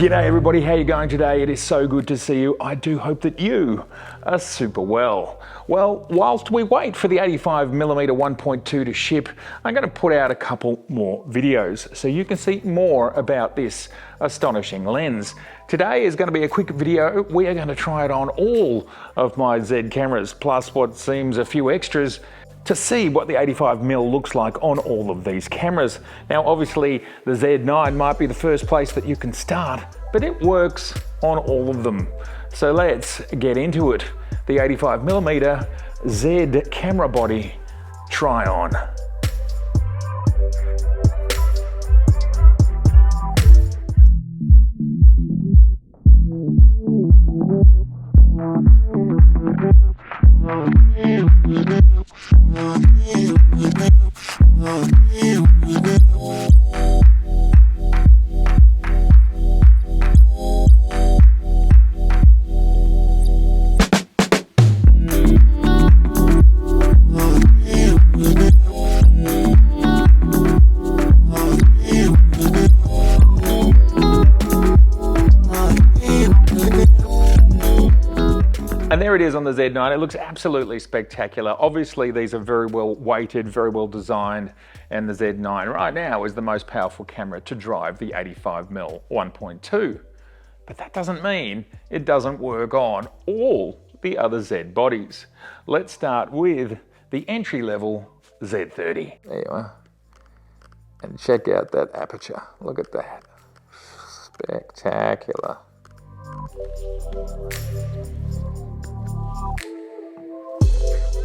G'day everybody, how you going today? It is so good to see you. I do hope that you are super well. Well, whilst we wait for the 85mm 1.2 to ship, I'm going to put out a couple more videos so you can see more about this astonishing lens. Today is going to be a quick video. We are going to try it on all of my Z cameras, plus what seems a few extras, to see what the 85mm looks like on all of these cameras. Now obviously the Z9 might be the first place that you can start, but it works on all of them. So let's get into it. The 85mm Z camera body try on. And there it is on the Z9. It looks absolutely spectacular. Obviously, these are very well weighted, very well designed, and the Z9 right now is the most powerful camera to drive the 85mm 1.2. But that doesn't mean it doesn't work on all the other Z bodies. Let's start with the entry-level Z30. There you are. And check out that aperture. Look at that. Spectacular.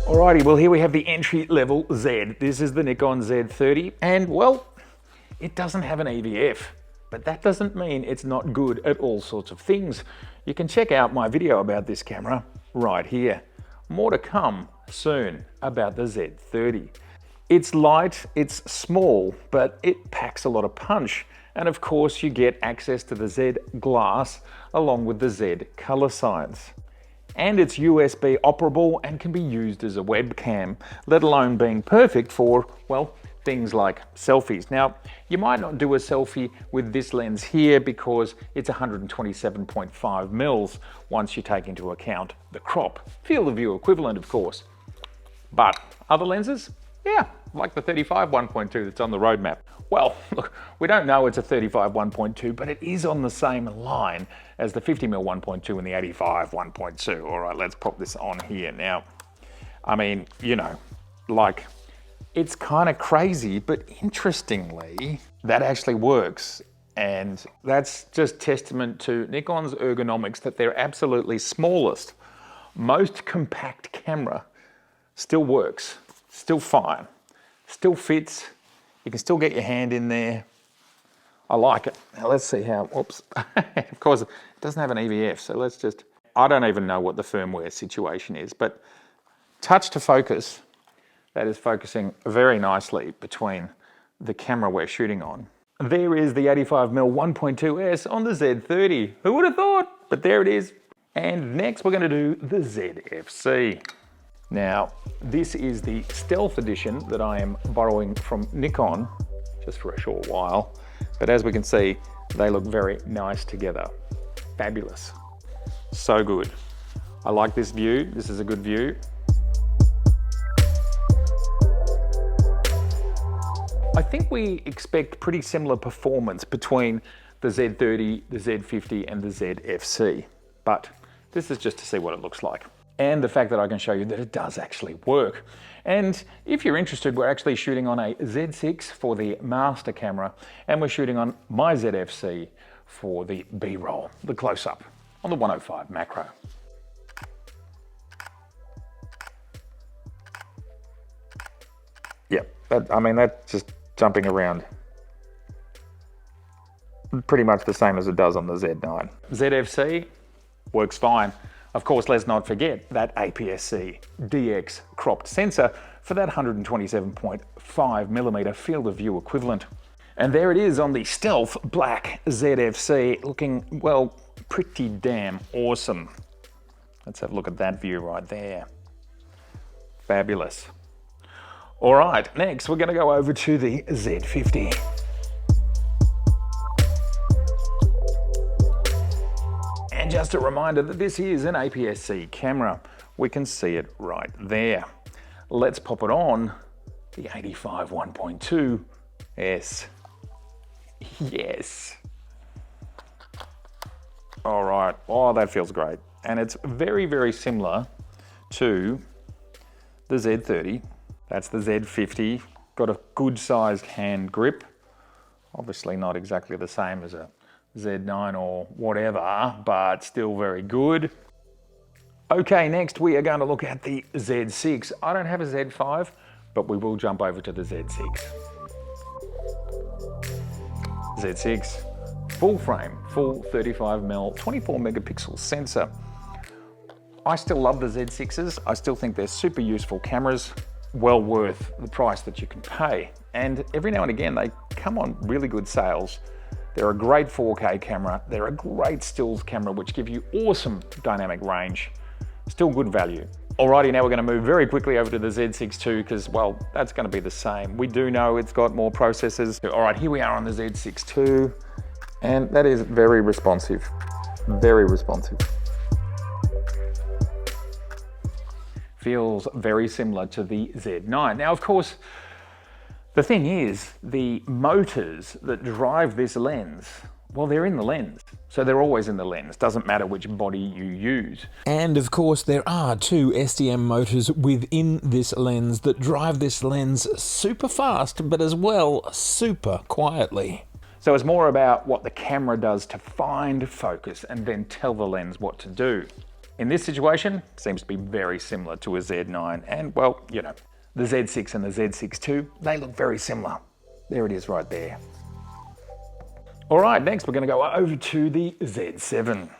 Alrighty, well here we have the entry-level Z. This is the Nikon Z30, and well, it doesn't have an EVF, but that doesn't mean it's not good at all sorts of things. You can check out my video about this camera right here. More to come soon about the Z30. It's light, it's small, but it packs a lot of punch. And of course you get access to the Z glass along with the Z color science. And it's USB operable and can be used as a webcam, let alone being perfect for, well, things like selfies. Now, you might not do a selfie with this lens here because it's 127.5 mils once you take into account the crop. Field of view equivalent, of course. But other lenses? Yeah, like the 35 1.2 that's on the roadmap. Well, look, we don't know it's a 35 1.2, but it is on the same line as the 50mm 1.2 and the 85 1.2. All right, let's pop this on here now. I mean, you know, like, it's kind of crazy, but interestingly, that actually works. And that's just testament to Nikon's ergonomics, that their absolutely smallest, most compact camera still works, still fine, still fits. You can still get your hand in there. I like it. Now let's see how, oops. Of course, it doesn't have an EVF, so let's just, I don't even know what the firmware situation is, but touch to focus, that is focusing very nicely between the camera we're shooting on. There is the 85mm 1.2S on the Z30. Who would have thought? But there it is. And next we're gonna do the ZFC. Now, this is the Stealth Edition that I am borrowing from Nikon just for a short while. But as we can see, they look very nice together. Fabulous. So good. I like this view. This is a good view. I think we expect pretty similar performance between the Z30, the Z50 and the ZFC. But this is just to see what it looks like. And the fact that I can show you that it does actually work. And if you're interested, we're actually shooting on a Z6 for the master camera, and we're shooting on my ZFC for the B-roll, the close-up, on the 105 macro. Yeah, I mean, that's just jumping around. Pretty much the same as it does on the Z9. ZFC works fine. Of course, let's not forget that APS-C DX cropped sensor for that 127.5mm field of view equivalent. And there it is on the Stealth Black ZFC, looking, well, pretty damn awesome. Let's have a look at that view right there. Fabulous. All right, next we're going to go over to the Z50. just a reminder that this is an APS-C camera. We can see it right there. Let's pop it on the 85 1.2 S. Yes. All right, oh, that feels great. And it's very, very similar to the Z30. That's the Z50. Got a good sized hand grip. Obviously not exactly the same as a Z9 or whatever, but still very good. Okay, next we are going to look at the Z6. I don't have a Z5, but we will jump over to the Z6. Z6, full frame, full 35mm, 24 megapixel sensor. I still love the Z6s. I still think they're super useful cameras, well worth the price that you can pay. And every now and again, they come on really good sales. They're a great 4K camera. They're a great stills camera, which give you awesome dynamic range. Still good value. Alrighty, now we're going to move very quickly over to the Z6 II because, well, that's going to be the same. We do know it's got more processors. All right, here we are on the Z6 II, and that is very responsive. Very responsive. Feels very similar to the Z9. Now, of course, the thing is, the motors that drive this lens, well, they're in the lens. So they're always in the lens. Doesn't matter which body you use. And of course, there are two STM motors within this lens that drive this lens super fast, but as well, super quietly. So it's more about what the camera does to find focus and then tell the lens what to do. In this situation, seems to be very similar to a Z9. And well, you know, the Z6 and the Z6 II, they look very similar. There it is right there. All right, next we're going to go over to the Z7.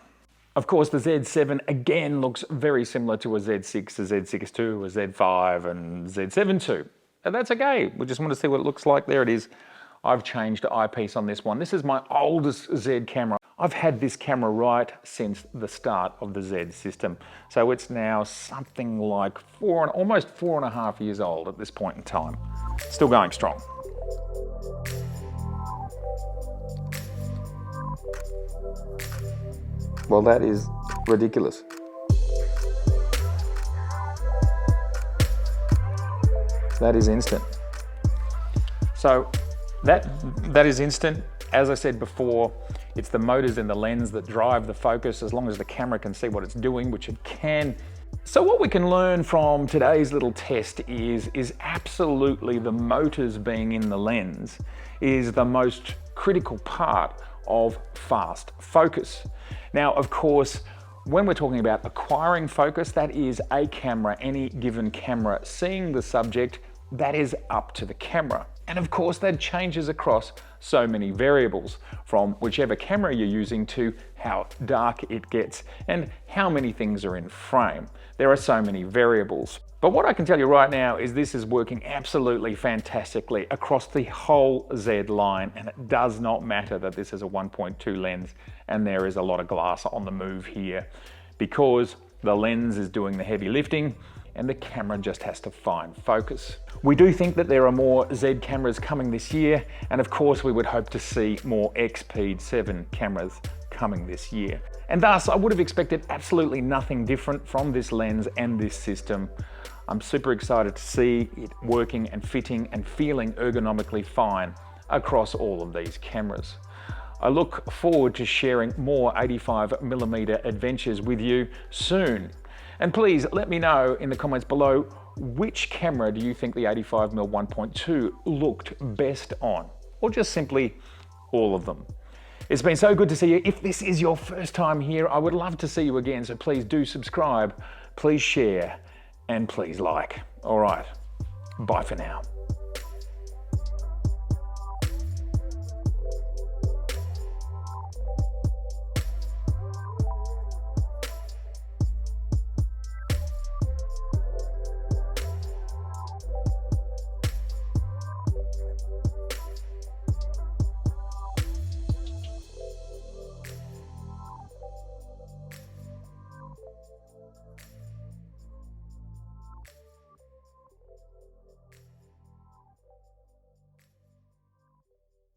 Of course, the Z7 again looks very similar to a Z6, a Z6 II, a Z5 and Z7 II. And that's okay. We just want to see what it looks like. There it is. I've changed the eyepiece on this one. This is my oldest Z camera. I've had this camera right since the start of the Z system. So it's now something like almost 4.5 years old at this point in time. Still going strong. Well, that is ridiculous. That is instant. So that is instant. As I said before, it's the motors in the lens that drive the focus as long as the camera can see what it's doing, which it can. So what we can learn from today's little test is absolutely the motors being in the lens is the most critical part of fast focus. Now, of course, when we're talking about acquiring focus, that is a camera, any given camera, seeing the subject, that is up to the camera. And of course, that changes across so many variables, from whichever camera you're using to how dark it gets and how many things are in frame. There are so many variables. But what I can tell you right now is this is working absolutely fantastically across the whole Z line, and it does not matter that this is a 1.2 lens and there is a lot of glass on the move here, because the lens is doing the heavy lifting and the camera just has to find focus. We do think that there are more Z cameras coming this year, and of course we would hope to see more XPEED 7 cameras coming this year. And thus, I would have expected absolutely nothing different from this lens and this system. I'm super excited to see it working and fitting and feeling ergonomically fine across all of these cameras. I look forward to sharing more 85mm adventures with you soon. And please let me know in the comments below, which camera do you think the 85mm 1.2 looked best on? Or just simply all of them. It's been so good to see you. If this is your first time here, I would love to see you again. So please do subscribe, please share, and please like. All right, bye for now.